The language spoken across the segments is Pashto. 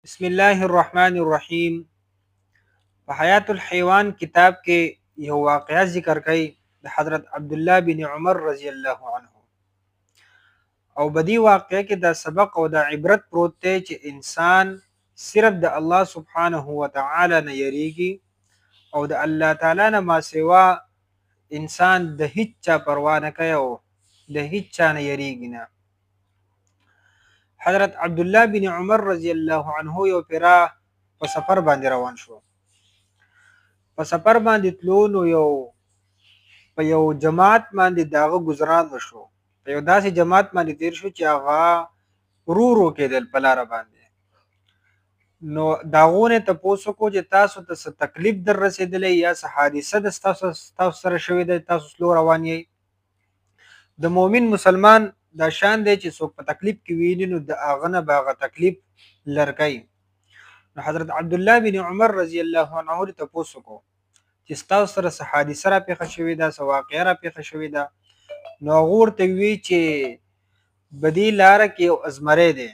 بسم الله الرحمن الرحیم. په حیات الحیوان کتاب کې یو واقعه ذکر کړي د حضرت عبدالله بن عمر رضی الله عنه، او بدی واقعه کې دا سبق او دا عبرت پروت دی چې انسان صرف د الله سبحانه وتعالی نه یریږي او د الله تعالی نه ما سوا انسان د هیڅ چا پروا نه کوي او د هیڅ چا نه یریږي نه. حضرت عبدالله بن عمر رضی الله عنه یو پیرا په سفر باندې روان شو. په سفر باندې تلو نو په یو جماعت باندې داغه گزاران وشو. په یو داسې جماعت باندې تیر شو چې هغه ورو کېدل په لاره باندې. نو داغونه تاسو کو چې تاسو ته څه تکلیف در رسیدلې یا څه حادثه د تاسو سره شوې ده، تاسو سلو روان یې. د مؤمن مسلمان دا شان دی چې څوک په تکلیف کې ویني نو د هغه نه باغه تکلیف لرګي. نو حضرت عبدالله بن عمر رضی الله عنه ته پوښتنه کو چې تاسو سره څه حادثه را پیښه شوې ده، څه واقعه را پیښه شوې ده. نو هغه ورته وی چې بدی لار کې یو ازمره دی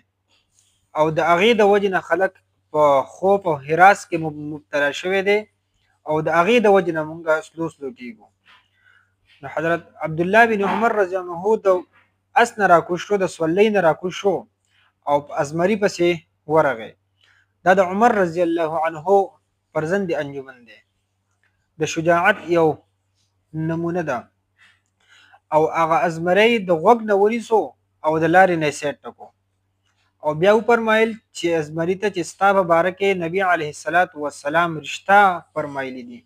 او د هغې د وجې نه خلک په خوف او هراس کې مبتلا شوی دی او د هغې د وجې نه مونږ سلو کېږو. نو حضرت عبدالله بن عمر رضی الله عنه د اس نه راکوز شو، د سولۍ نه راکوز شو او په ازمري پسې ورغی. دا د عمر رضی الله عنه فرزند انجمن دی، د شجاعت یو نمونه ده. او هغه ازمري د غوږ نه ونیسو او د لارې نه سیټ ټکو او بیا وفرمایل چې ازمري ته چې ستا په باره کې نبي علیه الصلاة والسلام رښتا فرمایلی دي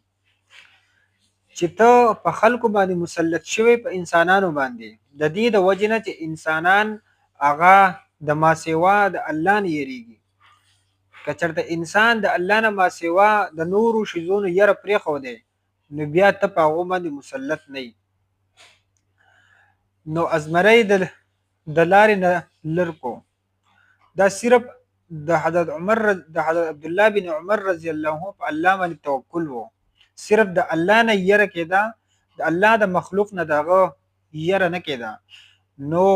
چې ته په خلکو باندې مسلط شوی په انسانانو باندې د دې د وجې نه چې انسانان هغه د ما سوا د الله نه یریږي. که چېرته انسان د الله نه ما سوا د نورو شیزونو یره پرېښودی نو بیا ته په هغو باندې مسلط نه یې. نو ازمری د لارې نه لر کو. دا صرف د حضرت عبدالله بن عمر رضی الله عنه په الله باندې توکل وو. صرف د الله نه یره کېده، د الله د مخلوق نه دغه یره نه کېده. نو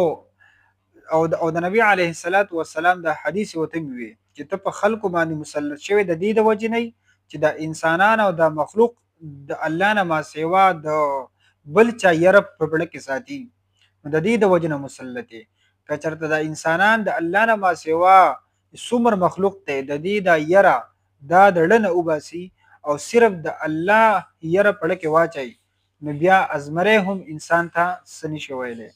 او د نبی علیه الصلاة والسلام د حدیث ورته وی چې ته په خلکو باندې مسلط شوی د دې د وجې نه چې د انسانان او د مخلوق د الله نه ما سوا د بل چا یره په بړه کې ساتي، د دې د وجې نه مسلط یې. که چېرته د انسانان د الله نه ما سوا څومره مخلوق دی د دې د یره دا د زړه نه وباسي او صرف د الله یره په زړه کې واچوي نو بیا ازمری هم انسان ته څه نشي ویلی.